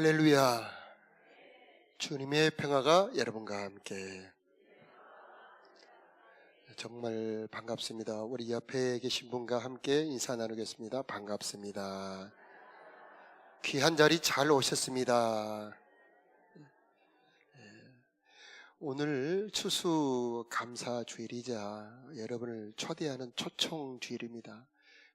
할렐루야. 주님의 평화가 여러분과 함께. 정말 반갑습니다. 우리 옆에 계신 분과 함께 인사 나누겠습니다. 반갑습니다. 귀한 자리 잘 오셨습니다. 오늘 추수감사주일이자 여러분을 초대하는 초청주일입니다.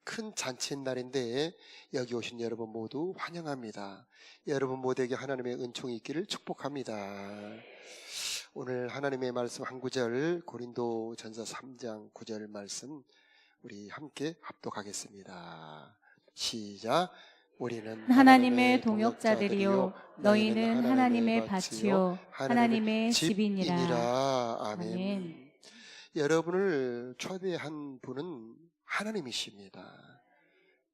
큰 잔치의 날인데 여기 오신 여러분 모두 환영합니다. 여러분 모두에게 하나님의 은총이 있기를 축복합니다. 오늘 하나님의 말씀 한 구절, 고린도전서 3장 9절 말씀 우리 함께 합독하겠습니다. 시작. 우리는 하나님의 동역자들이요 너희는 하나님의 밭이요 하나님의 집이니라. 아멘. 여러분을 초대한 분은 하나님이십니다.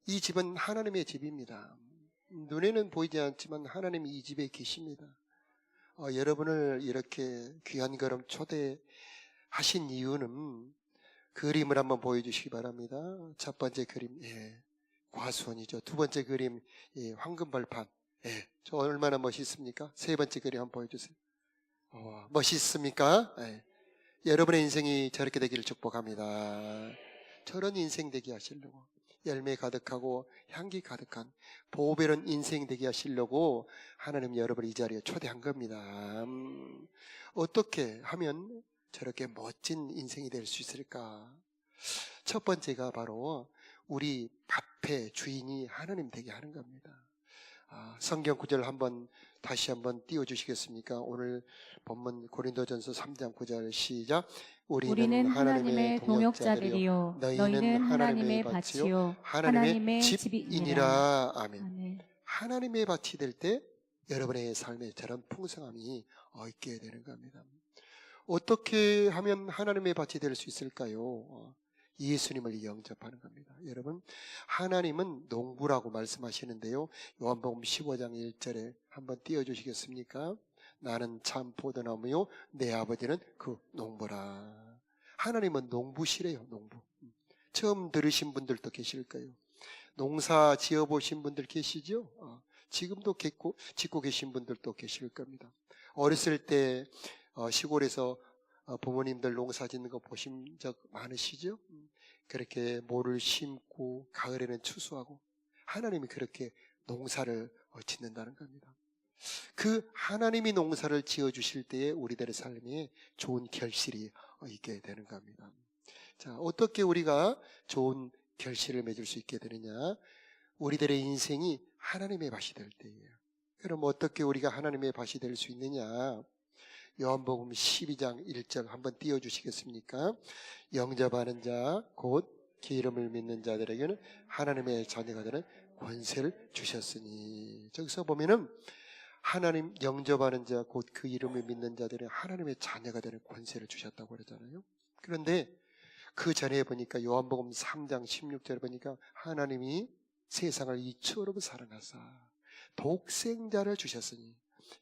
이 집은 하나님의 집입니다. 눈에는 보이지 않지만 하나님이 이 집에 계십니다. 여러분을 이렇게 귀한 걸음 초대하신 이유는 그림을 한번 보여주시기 바랍니다. 첫 번째 그림, 과수원이죠. 두 번째 그림, 황금벌판. 저 얼마나 멋있습니까? 세 번째 그림 한번 보여주세요. 멋있습니까? 여러분의 인생이 저렇게 되기를 축복합니다. 저런 인생 되게 하시려고, 열매 가득하고 향기 가득한 보배로운 인생 되게 하시려고 하나님 여러분을 이 자리에 초대한 겁니다. 어떻게 하면 저렇게 멋진 인생이 될 수 있을까? 첫 번째가 바로 우리 밭의 주인이 하나님 되게 하는 겁니다. 성경 구절 다시 한번 띄워주시겠습니까? 오늘 본문 고린도전서 3장 9절 시작. 우리는 하나님의 동역자들이요 너희는 하나님의 밭이요 하나님의 집이니라. 아멘. 하나님의 밭이 될 때 여러분의 삶에 저런 풍성함이 있게 되는 겁니다. 어떻게 하면 하나님의 밭이 될 수 있을까요? 예수님을 영접하는 겁니다. 여러분, 하나님은 농부라고 말씀하시는데요, 요한복음 15장 1절에 한번 띄워주시겠습니까? 나는 참 포도나무요 내 아버지는 그 농부라. 하나님은 농부시래요. 농부. 처음 들으신 분들도 계실 거예요. 농사 지어보신 분들 계시죠? 지금도 짓고 계신 분들도 계실 겁니다. 어렸을 때 시골에서 부모님들 농사 짓는 거 보신 적 많으시죠? 그렇게 모를 심고 가을에는 추수하고 하나님이 그렇게 농사를 짓는다는 겁니다. 그 하나님이 농사를 지어주실 때에 우리들의 삶에 좋은 결실이 있게 되는 겁니다. 자, 어떻게 우리가 좋은 결실을 맺을 수 있게 되느냐? 우리들의 인생이 하나님의 밭이 될 때예요. 그럼 어떻게 우리가 하나님의 밭이 될 수 있느냐? 요한복음 12장 1절 한번 띄워주시겠습니까? 영접하는 자 곧 기름을 믿는 자들에게는 하나님의 자녀가 되는 권세를 주셨으니. 저기서 보면은 하나님 영접하는 자 곧 그 이름을 믿는 자들은 하나님의 자녀가 되는 권세를 주셨다고 그러잖아요. 그런데 그 전에 보니까 요한복음 3장 16절에 보니까 하나님이 세상을 이처럼 사랑하사 독생자를 주셨으니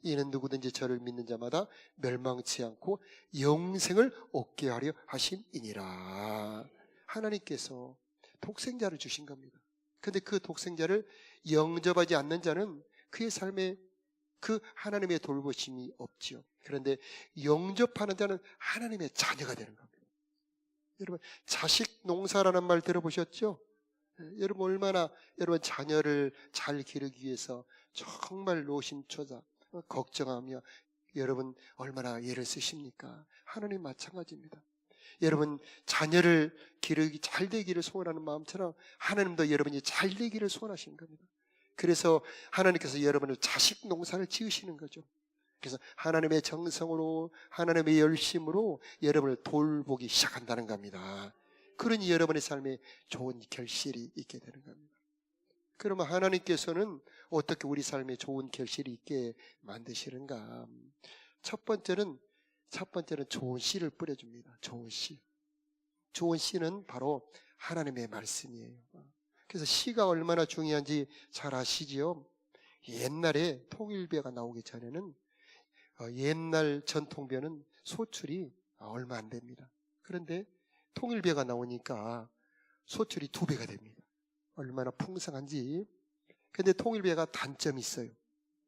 이는 누구든지 저를 믿는 자마다 멸망치 않고 영생을 얻게 하려 하심이니라. 하나님께서 독생자를 주신 겁니다. 그런데 그 독생자를 영접하지 않는 자는 그의 삶에 그 하나님의 돌보심이 없지요. 그런데 영접하는 자는 하나님의 자녀가 되는 겁니다. 여러분, 자식 농사라는 말 들어보셨죠? 여러분, 얼마나 여러분 자녀를 잘 기르기 위해서 정말 노심초사 걱정하며 여러분 얼마나 애를 쓰십니까? 하나님 마찬가지입니다. 여러분 자녀를 기르기 잘 되기를 소원하는 마음처럼 하나님도 여러분이 잘 되기를 소원하시는 겁니다. 그래서 하나님께서 여러분을 자식 농사를 지으시는 거죠. 그래서 하나님의 정성으로 하나님의 열심으로 여러분을 돌보기 시작한다는 겁니다. 그러니 여러분의 삶에 좋은 결실이 있게 되는 겁니다. 그러면 하나님께서는 어떻게 우리 삶에 좋은 결실이 있게 만드시는가? 첫 번째는 좋은 씨를 뿌려줍니다. 좋은 씨. 좋은 씨는 바로 하나님의 말씀이에요. 그래서 씨가 얼마나 중요한지 잘 아시지요? 옛날에 통일벼가 나오기 전에는 옛날 전통벼는 소출이 얼마 안 됩니다. 그런데 통일벼가 나오니까 소출이 2배가 됩니다. 얼마나 풍성한지. 근데 통일벼가 단점이 있어요.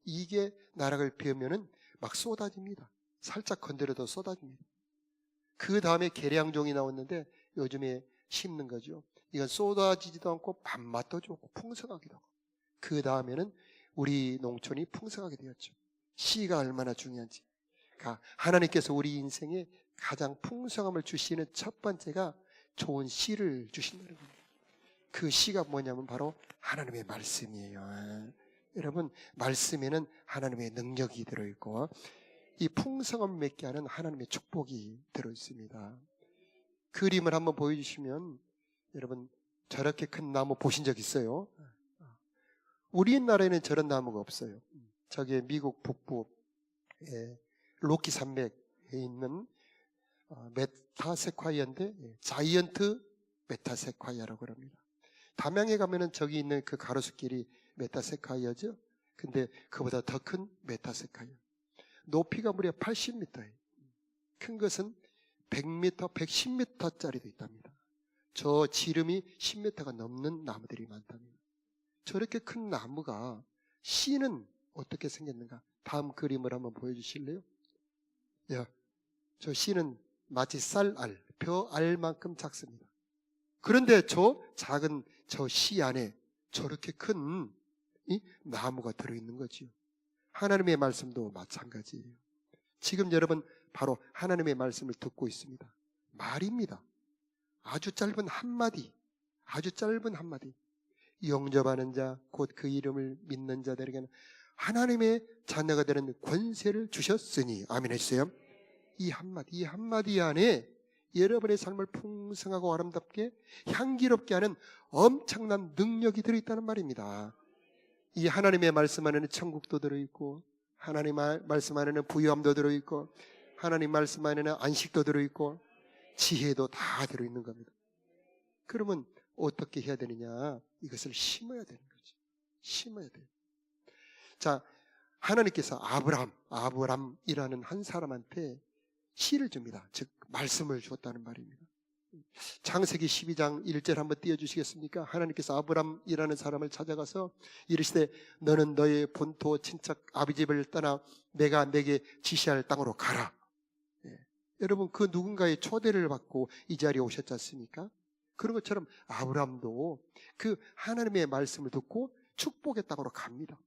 이게 나락을 비우면은 막 쏟아집니다. 살짝 건드려도 쏟아집니다. 그 다음에 계량종이 나왔는데 요즘에 심는 거죠. 이건 쏟아지지도 않고 밥맛도 좋고 풍성하기도 하고, 그 다음에는 우리 농촌이 풍성하게 되었죠. 씨가 얼마나 중요한지. 그러니까 하나님께서 우리 인생에 가장 풍성함을 주시는 첫 번째가 좋은 씨를 주신다는 겁니다. 그 씨가 뭐냐면 바로 하나님의 말씀이에요. 여러분, 말씀에는 하나님의 능력이 들어있고 이 풍성함을 맺게 하는 하나님의 축복이 들어있습니다. 그림을 한번 보여주시면, 여러분 저렇게 큰 나무 보신 적 있어요? 우리나라에는 저런 나무가 없어요. 저게 미국 북부의 로키 산맥에 있는 메타세콰이어인데 자이언트 메타세콰이어라고 합니다. 담양에 가면은 저기 있는 그 가로수길이 메타세콰이어죠. 근데 그보다 더 큰 메타세콰이어. 높이가 무려 80m예요. 큰 것은 100m, 110m짜리도 있답니다. 저 지름이 10m가 넘는 나무들이 많답니다. 저렇게 큰 나무가 씨는 어떻게 생겼는가? 다음 그림을 한번 보여주실래요? 야, 저 씨는 마치 쌀알, 벼알만큼 작습니다. 그런데 저 작은 저 씨 안에 저렇게 큰 이 나무가 들어있는 거지요. 하나님의 말씀도 마찬가지예요. 지금 여러분 바로 하나님의 말씀을 듣고 있습니다. 말입니다. 아주 짧은 한마디, 아주 짧은 한마디. 영접하는 자, 곧 그 이름을 믿는 자들에게는 하나님의 자녀가 되는 권세를 주셨으니. 아멘 했어요. 이 한마디 안에 여러분의 삶을 풍성하고 아름답게 향기롭게 하는 엄청난 능력이 들어있다는 말입니다. 이 하나님의 말씀 안에는 천국도 들어있고, 하나님 말씀 안에는 부유함도 들어있고, 하나님 말씀 안에는 안식도 들어있고, 지혜도 다 들어있는 겁니다. 그러면 어떻게 해야 되느냐? 이것을 심어야 되는 거죠. 심어야 돼요. 자, 하나님께서 아브람이라는 한 사람한테 씨를 줍니다. 즉 말씀을 줬다는 말입니다. 창세기 12장 1절 한번 띄워주시겠습니까? 하나님께서 아브람이라는 사람을 찾아가서 이르시되 너는 너의 본토 친척 아비집을 떠나 내가 내게 지시할 땅으로 가라. 여러분, 그 누군가의 초대를 받고 이 자리에 오셨지 않습니까? 그런 것처럼 아브람도 그 하나님의 말씀을 듣고 축복의 땅으로 갑니다.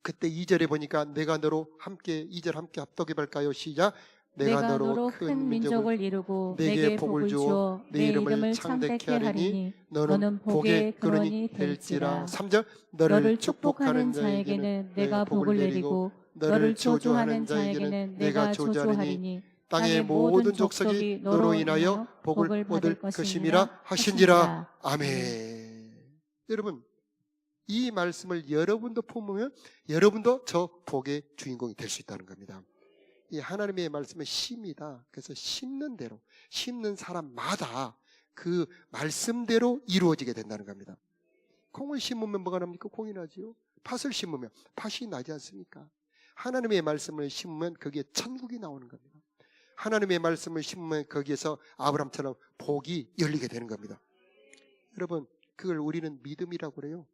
그때 2절에 보니까 내가 너로 함께, 2절 함께 합독해볼까요? 시작. 내가 너로 큰 민족을 이루고 내게 복을 주어 내 이름을 창대케 하리니 너는 복의 근원이 될지라. 3절 너를 축복하는 자에게는 내가 복을 내리고 너를 저주하는 자에게는 내가 저주하리니 땅의 모든 족속이 너로 인하여 복을 얻을 것임이라 하신지라. 아멘. 여러분, 이 말씀을 여러분도 품으면 여러분도 저 복의 주인공이 될 수 있다는 겁니다. 이 하나님의 말씀은 심이다. 그래서 심는 대로, 심는 사람마다 그 말씀대로 이루어지게 된다는 겁니다. 콩을 심으면 뭐가 납니까? 콩이 나지요. 팥을 심으면 팥이 나지 않습니까? 하나님의 말씀을 심으면 거기에 천국이 나오는 겁니다. 하나님의 말씀을 심으면 거기에서 아브람처럼 복이 열리게 되는 겁니다. 여러분, 그걸 우리는 믿음이라고 그래요.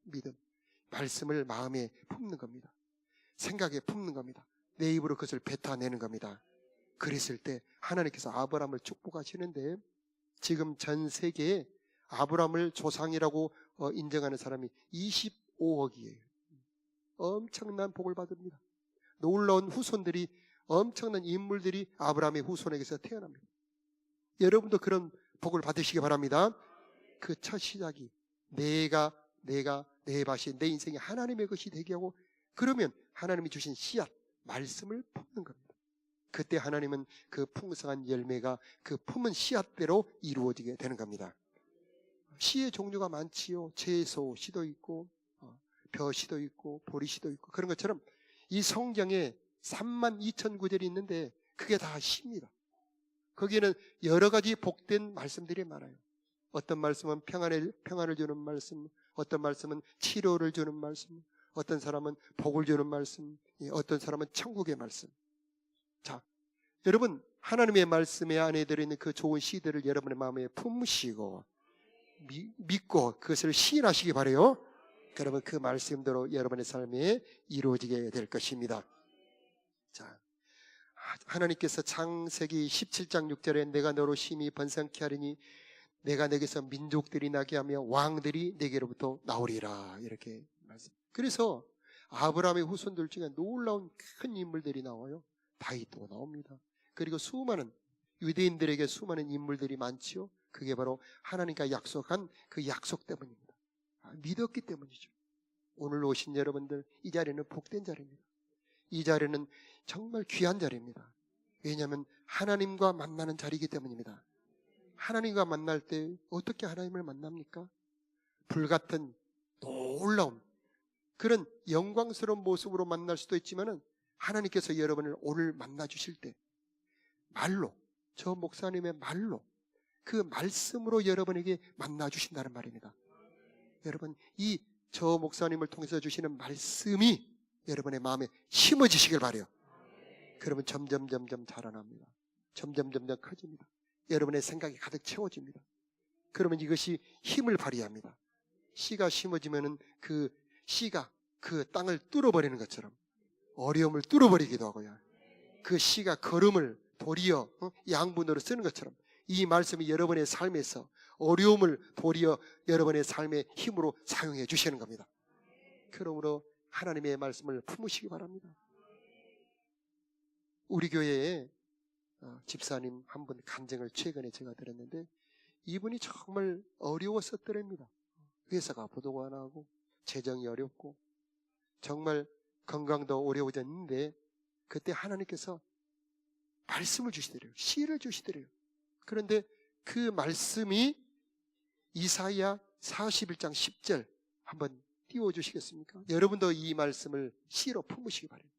믿음. 말씀을 마음에 품는 겁니다. 생각에 품는 겁니다. 내 입으로 그것을 뱉어내는 겁니다. 그랬을 때 하나님께서 아브람을 축복하시는데, 지금 전 세계에 아브람을 조상이라고 인정하는 사람이 25억이에요. 엄청난 복을 받습니다. 놀라운 후손들이, 엄청난 인물들이 아브람의 후손에게서 태어납니다. 여러분도 그런 복을 받으시기 바랍니다. 그 첫 시작이 내가 내 밭이 내 인생이 하나님의 것이 되게 하고, 그러면 하나님이 주신 씨앗 말씀을 품는 겁니다. 그때 하나님은 그 풍성한 열매가 그 품은 씨앗대로 이루어지게 되는 겁니다. 씨의 종류가 많지요. 채소 씨도 있고 벼씨도 있고 보리씨도 있고, 그런 것처럼 이 성경에 32,000구절이 있는데 그게 다 씨입니다. 거기에는 여러 가지 복된 말씀들이 많아요. 어떤 말씀은 평안을 주는 말씀, 어떤 말씀은 치료를 주는 말씀, 어떤 사람은 복을 주는 말씀, 어떤 사람은 천국의 말씀. 자, 여러분, 하나님의 말씀에 안에 들어있는 그 좋은 씨들을 여러분의 마음에 품으시고 믿고 그것을 시인하시기 바라요. 그러면 그 말씀대로 여러분의 삶에 이루어지게 될 것입니다. 자, 하나님께서 창세기 17장 6절에 내가 너로 심히 번성케 하리니 내가 내게서 민족들이 나게 하며 왕들이 내게로부터 나오리라, 이렇게 말씀. 그래서 아브라함의 후손들 중에 놀라운 큰 인물들이 나와요. 다윗도 나옵니다. 그리고 수많은 유대인들에게 수많은 인물들이 많지요. 그게 바로 하나님과 약속한 그 약속 때문입니다. 믿었기 때문이죠. 오늘 오신 여러분들, 이 자리는 복된 자리입니다. 이 자리는 정말 귀한 자리입니다. 왜냐하면 하나님과 만나는 자리이기 때문입니다. 하나님과 만날 때 어떻게 하나님을 만납니까? 불같은 놀라운 그런 영광스러운 모습으로 만날 수도 있지만은, 하나님께서 여러분을 오늘 만나 주실 때 말로, 저 목사님의 말로, 그 말씀으로 여러분에게 만나 주신다는 말입니다. 여러분, 이 저 목사님을 통해서 주시는 말씀이 여러분의 마음에 심어지시길 바라요. 그러면 점점 자라납니다. 점점 커집니다. 여러분의 생각이 가득 채워집니다. 그러면 이것이 힘을 발휘합니다. 씨가 심어지면은 그 씨가 그 땅을 뚫어버리는 것처럼 어려움을 뚫어버리기도 하고요. 그 씨가 걸음을 도리어 양분으로 쓰는 것처럼 이 말씀이 여러분의 삶에서 어려움을 도리어 여러분의 삶의 힘으로 사용해 주시는 겁니다. 그러므로 하나님의 말씀을 품으시기 바랍니다. 우리 교회에 집사님 한 분 간증을 최근에 제가 들었는데, 이분이 정말 어려웠었더랍니다. 회사가 부도가 나고 재정이 어렵고 정말 건강도 어려워졌는데, 그때 하나님께서 말씀을 주시더래요. 시를 주시더래요. 그런데 그 말씀이 이사야 41장 10절 한번 띄워주시겠습니까? 여러분도 이 말씀을 시로 품으시기 바랍니다.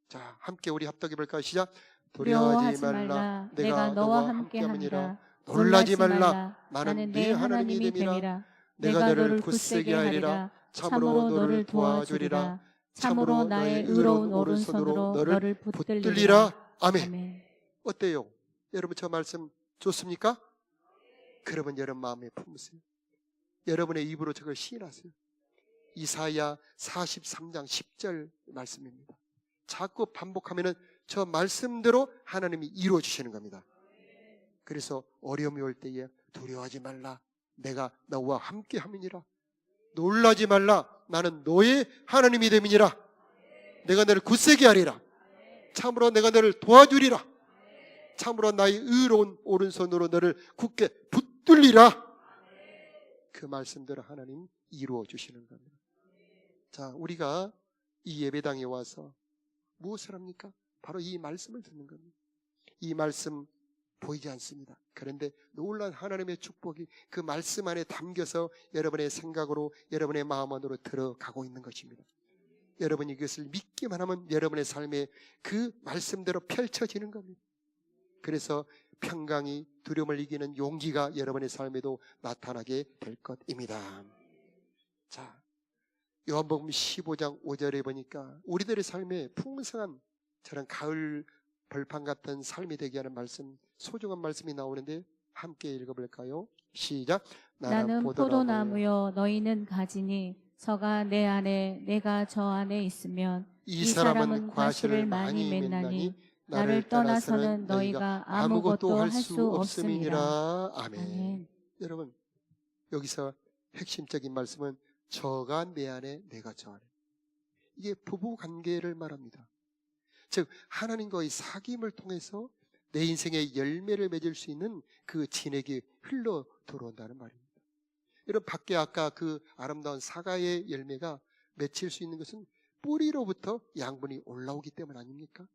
자, 함께 우리 합독해 볼까요? 시작. 두려워하지 말라. 내가 너와 함께함이라. 놀라지 말라. 나는 네 하나님이 됨이라. 내가 너를 굳세게 하리라. 참으로 너를 도와주리라. 참으로 나의 의로운 오른손으로 너를 붙들리라. 아멘. 어때요? 여러분, 저 말씀 좋습니까? 그러면 여러분 마음에 품으세요. 여러분의 입으로 저걸 시인하세요. 이사야 43장 10절 말씀입니다. 자꾸 반복하면은 저 말씀대로 하나님이 이루어 주시는 겁니다. 그래서 어려움이 올 때에 두려워하지 말라. 내가 너와 함께 함이니라. 놀라지 말라. 나는 너의 하나님이 됨이니라. 내가 너를 굳세게 하리라. 참으로 내가 너를 도와주리라. 참으로 나의 의로운 오른손으로 너를 굳게 붙들리라. 그 말씀대로 하나님 이루어 주시는 겁니다. 자, 우리가 이 예배당에 와서 무엇을 합니까? 바로 이 말씀을 듣는 겁니다. 이 말씀 보이지 않습니다. 그런데 놀라운 하나님의 축복이 그 말씀 안에 담겨서 여러분의 생각으로, 여러분의 마음 안으로 들어가고 있는 것입니다. 여러분이 이것을 믿기만 하면 여러분의 삶에 그 말씀대로 펼쳐지는 겁니다. 그래서 평강이, 두려움을 이기는 용기가 여러분의 삶에도 나타나게 될 것입니다. 자, 요한복음 15장 5절에 보니까 우리들의 삶에 풍성한 저런 가을 벌판 같은 삶이 되게 하는 말씀, 소중한 말씀이 나오는데 함께 읽어볼까요? 시작. 나는 포도나무요 너희는 가지니 저가 내 안에 내가 저 안에 있으면 이 사람은 과실을 많이 맺나니 나를 떠나서는 너희가 아무것도 할 수 없음이니라. 아멘. 여러분, 여기서 핵심적인 말씀은 저가 내 안에 내가 저 안에, 이게 부부 관계를 말합니다. 즉 하나님과의 사귐을 통해서 내 인생의 열매를 맺을 수 있는 그 진액이 흘러 들어온다는 말입니다. 여러분, 밖에 아까 그 아름다운 사과의 열매가 맺힐 수 있는 것은 뿌리로부터 양분이 올라오기 때문 아닙니까?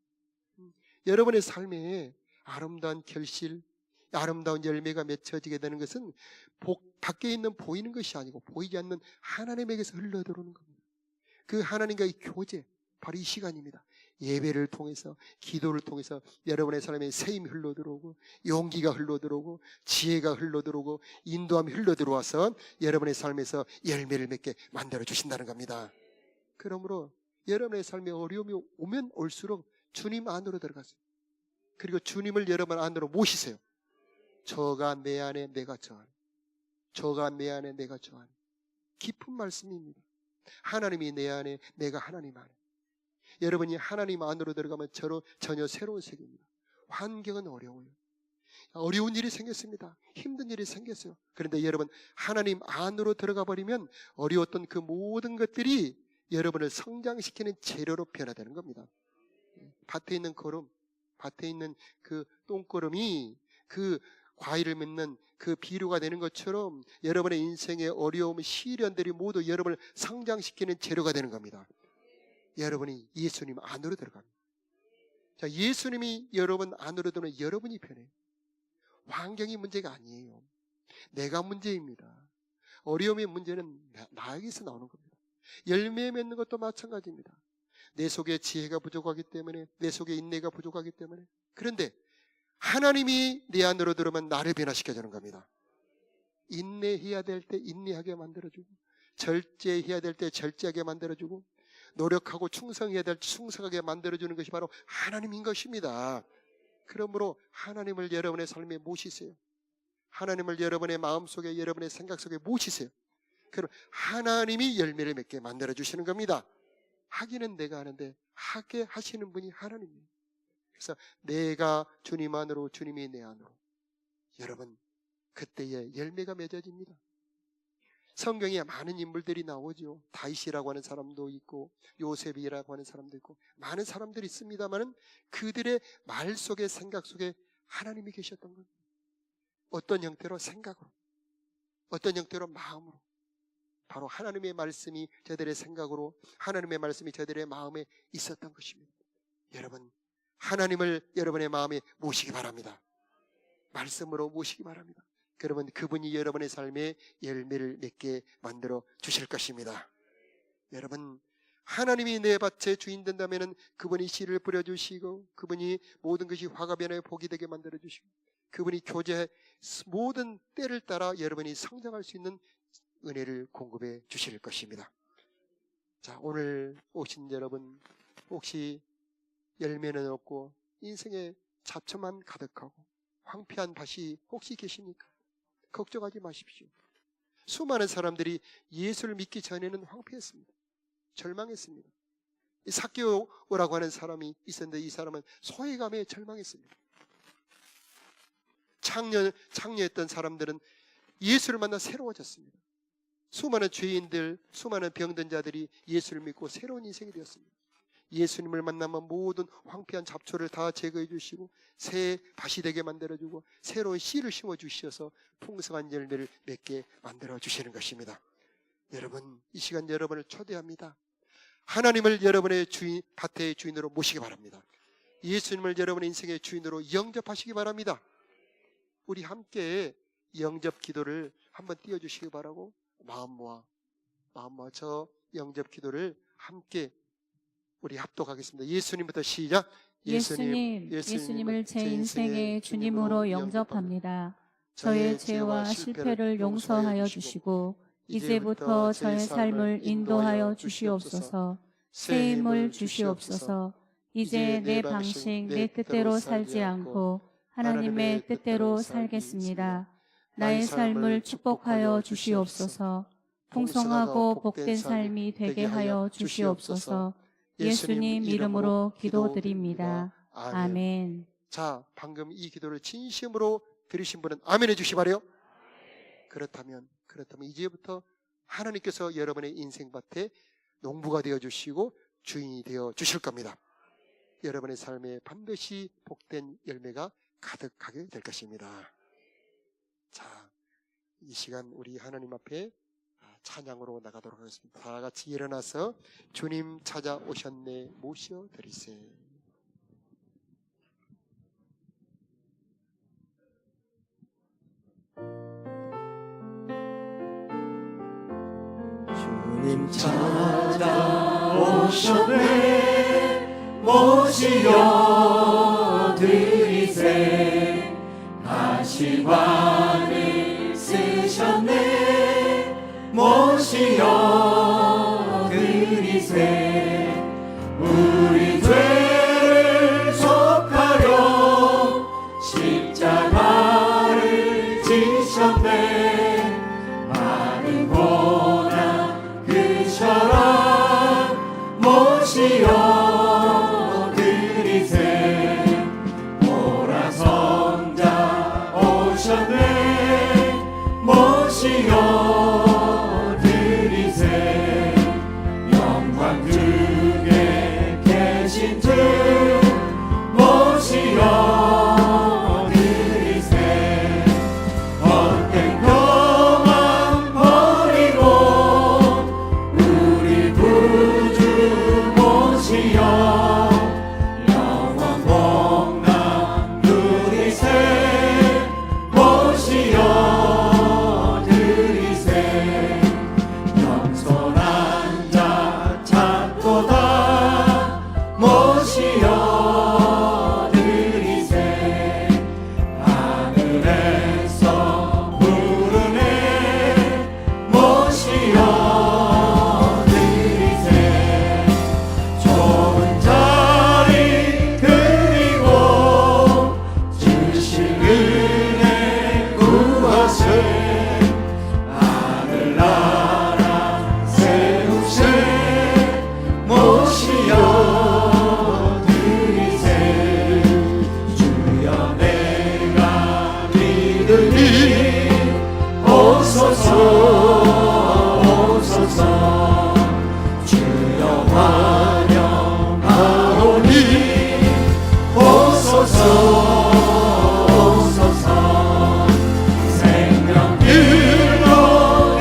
여러분의 삶에 아름다운 결실, 아름다운 열매가 맺혀지게 되는 것은 밖에 있는 보이는 것이 아니고 보이지 않는 하나님에게서 흘러들어오는 겁니다. 그 하나님과의 교제, 바로 이 시간입니다. 예배를 통해서, 기도를 통해서 여러분의 삶에 세임이 흘러들어오고, 용기가 흘러들어오고, 지혜가 흘러들어오고, 인도함이 흘러들어와서 여러분의 삶에서 열매를 맺게 만들어 주신다는 겁니다. 그러므로 여러분의 삶에 어려움이 오면 올수록 주님 안으로 들어가세요. 그리고 주님을 여러분 안으로 모시세요. 저가 내 안에 내가 저 안에, 저가 내 안에 내가 저 안에, 깊은 말씀입니다. 하나님이 내 안에, 내가 하나님 안에. 여러분이 하나님 안으로 들어가면 전혀 새로운 세계입니다. 환경은 어려워요. 어려운 일이 생겼습니다. 힘든 일이 생겼어요. 그런데 여러분, 하나님 안으로 들어가 버리면 어려웠던 그 모든 것들이 여러분을 성장시키는 재료로 변화되는 겁니다. 밭에 있는 거름, 밭에 있는 그 똥거름이 그 과일을 맺는 그 비료가 되는 것처럼 여러분의 인생의 어려움, 시련들이 모두 여러분을 성장시키는 재료가 되는 겁니다. 여러분이 예수님 안으로 들어갑니다. 자, 예수님이 여러분 안으로 들어오면 여러분이 변해요. 환경이 문제가 아니에요. 내가 문제입니다. 어려움의 문제는 나에게서 나오는 겁니다. 열매 맺는 것도 마찬가지입니다. 내 속에 지혜가 부족하기 때문에, 내 속에 인내가 부족하기 때문에. 그런데 하나님이 내 안으로 들어오면 나를 변화시켜주는 겁니다. 인내해야 될 때 인내하게 만들어주고, 절제해야 될 때 절제하게 만들어주고, 노력하고 충성해야 될 때 충성하게 만들어주는 것이 바로 하나님인 것입니다. 그러므로 하나님을 여러분의 삶에 모시세요. 하나님을 여러분의 마음속에, 여러분의 생각 속에 모시세요. 그럼 하나님이 열매를 맺게 만들어주시는 겁니다. 하기는 내가 하는데 하게 하시는 분이 하나님이에요. 그래서 내가 주님 안으로, 주님이 내 안으로. 여러분, 그때에 열매가 맺어집니다. 성경에 많은 인물들이 나오죠. 다윗이라고 하는 사람도 있고 요셉이라고 하는 사람도 있고 많은 사람들이 있습니다만 그들의 말 속에, 생각 속에 하나님이 계셨던 겁니다. 어떤 형태로? 생각으로. 어떤 형태로? 마음으로. 바로 하나님의 말씀이 저들의 생각으로, 하나님의 말씀이 저들의 마음에 있었던 것입니다. 여러분, 하나님을 여러분의 마음에 모시기 바랍니다. 말씀으로 모시기 바랍니다. 그러면 그분이 여러분의 삶에 열매를 맺게 만들어 주실 것입니다. 여러분, 하나님이 내 밭의 주인 된다면 그분이 씨를 뿌려주시고, 그분이 모든 것이 화가 변해 복이 되게 만들어 주시고, 그분이 교제 모든 때를 따라 여러분이 성장할 수 있는 은혜를 공급해 주실 것입니다. 자, 오늘 오신 여러분, 혹시 열매는 없고 인생에 잡초만 가득하고 황폐한 밭이 혹시 계십니까? 걱정하지 마십시오. 수많은 사람들이 예수를 믿기 전에는 황폐했습니다. 절망했습니다. 삭개오라고 하는 사람이 있었는데 이 사람은 소외감에 절망했습니다. 창녀했던 사람들은 예수를 만나 새로워졌습니다. 수많은 죄인들, 수많은 병든 자들이 예수를 믿고 새로운 인생이 되었습니다. 예수님을 만나면 모든 황폐한 잡초를 다 제거해 주시고 새 밭이 되게 만들어주고 새로운 씨를 심어주셔서 풍성한 열매를 맺게 만들어 주시는 것입니다. 여러분, 이 시간 여러분을 초대합니다. 하나님을 여러분의 주인, 밭의 주인으로 모시기 바랍니다. 예수님을 여러분의 인생의 주인으로 영접하시기 바랍니다. 우리 함께 영접 기도를 한번 띄워주시기 바라고 마음 모아 저 영접 기도를 함께 우리 합독하겠습니다. 예수님부터 시작. 예수님을 제 인생의 주님으로 영접합니다. 저의 죄와 실패를 용서하여 주시고 이제부터 저의 삶을 인도하여 주시옵소서. 새 힘을 주시옵소서. 이제 내 방식, 내 뜻대로 살지 않고 하나님의 뜻대로 살겠습니다. 나의 삶을 축복하여 주시옵소서. 풍성하고 복된 삶이 되게 하여 주시옵소서. 예수님 이름으로 기도드립니다. 아멘. 자, 방금 이 기도를 진심으로 들으신 분은 아멘 해주시 바래요. 그렇다면 이제부터 하나님께서 여러분의 인생밭에 농부가 되어주시고 주인이 되어주실 겁니다. 여러분의 삶에 반드시 복된 열매가 가득하게 될 것입니다. 자, 이 시간 우리 하나님 앞에 찬양으로 나가도록 하겠습니다. 다 같이 일어나서 주님 찾아오셨네 모셔드리세. 주님 찾아오셨네 모시어드리세. 가시관을 쓰셨네 모시어드리세. 우리 죄를 속하려 십자가를 지셨네. 많은 고난 모시어 드리세 영광 중에 계신 주 모시어 드리세 헛된 교만 버리고 우리 구주 모시어 영원 복남 누리세 모시어 드리세 겸손한 자 찾고다 모시어 드리세 하늘에서 부르네 모시어 드리세 좋은 자리 그리고 주신 은혜 구하세 하늘나라 세우세 모시어 드리세 주여 내가 믿으니 오소서 오소서 주여 환영하오니 오소서 오소서 생명길로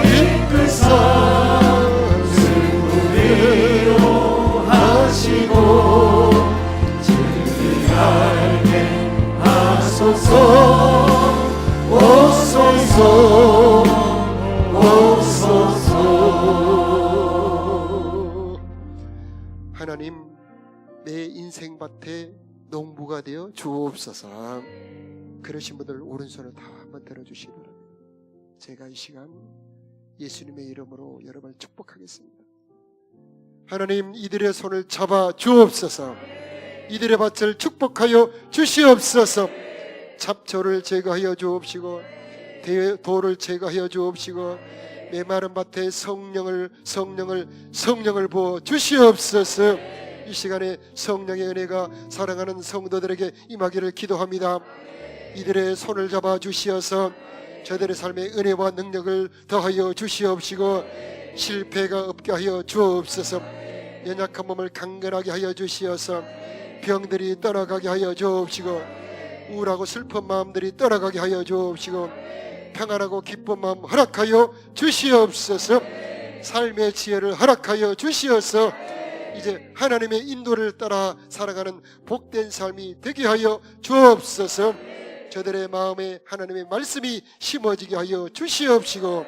이끌사 승리로 하시고 진리하게 하소서 오소서 오소서 하나님, 내 인생밭에 농부가 되어 주옵소서. 그러신 분들 오른손을 다 한번 들어주시기 바랍니다. 제가 이 시간 예수님의 이름으로 여러분을 축복하겠습니다. 하나님, 이들의 손을 잡아 주옵소서. 이들의 밭을 축복하여 주시옵소서. 잡초를 제거하여 주옵시고 돌을 제거하여 주옵시고 메마른 밭에 성령을 부어 주시옵소서. 이 시간에 성령의 은혜가 사랑하는 성도들에게 임하기를 기도합니다. 이들의 손을 잡아 주시어서 저들의 삶에 은혜와 능력을 더하여 주시옵시고 실패가 없게 하여 주옵소서. 연약한 몸을 강건하게 하여 주시어서 병들이 떠나가게 하여 주옵시고 우울하고 슬픈 마음들이 떠나가게 하여 주옵시고 평안하고 기쁜 마음 허락하여 주시옵소서. 삶의 지혜를 허락하여 주시어서 이제 하나님의 인도를 따라 살아가는 복된 삶이 되게 하여 주옵소서. 저들의 마음에 하나님의 말씀이 심어지게 하여 주시옵시고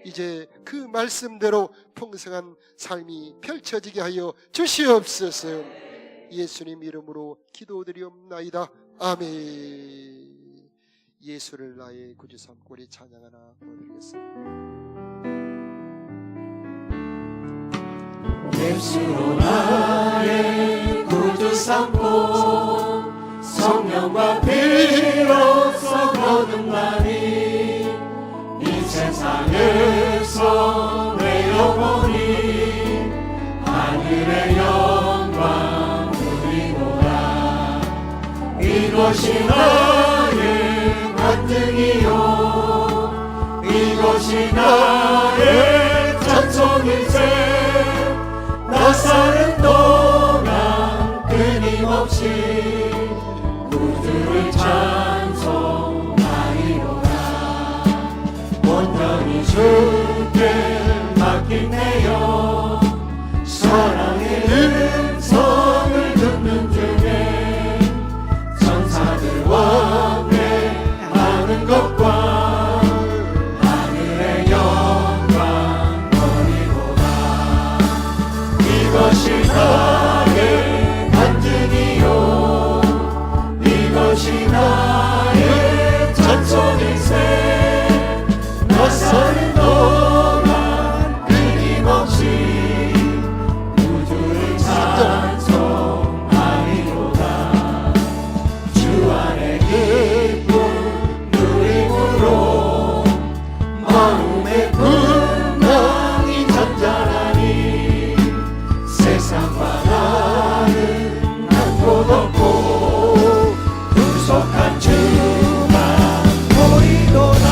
이제 그 말씀대로 풍성한 삶이 펼쳐지게 하여 주시옵소서. 예수님 이름으로 기도드리옵나이다. 아멘. 예수를 나의 구주 삼고 우리 찬양 하나 부르겠습니다. 예수로 나의 구주 삼고 성령과 피로써 거듭나니 이 세상에서 내 영혼이 하늘의 영광 누리노라. 이것이 나의 간증이요 이것이 나의 찬송일세. 나 사는 동안 끊임없이 구주를 찬송하리로라. 온전히 주께 맡긴 내 영 사랑의 음성을 듣는 중에 천사들과 함께하는 것과 하늘의 영광 거리로다. 이것이 나의 간증이요 이것이 나의 찬송일세. 나 사는 동안 끊임없이 구주를 찬송하리로다. 주 안에 기쁨 누림으로 마음의 풍랑이 잔잔하니 세상과 나는 한 곳 없고 구속한 주만 보이도다.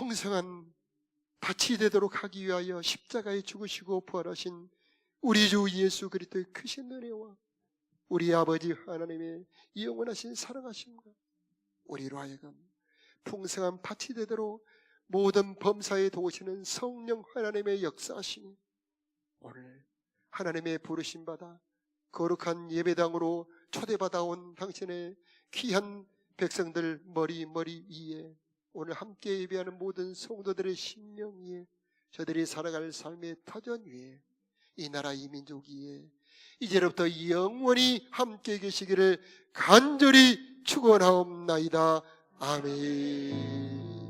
풍성한 밭이 되도록 하기 위하여 십자가에 죽으시고 부활하신 우리 주 예수 그리스도의 크신 은혜와 우리 아버지 하나님의 영원하신 사랑하심과 우리로 하여금 풍성한 밭이 되도록 모든 범사에 도우시는 성령 하나님의 역사하심이 오늘 하나님의 부르심 받아 거룩한 예배당으로 초대받아 온 당신의 귀한 백성들 머리 위에 오늘 함께 예배하는 모든 성도들의 심령 위에 저들이 살아갈 삶의 터전 위에 이 나라 이 민족 위에 이제로부터 영원히 함께 계시기를 간절히 축원하옵나이다. 아멘.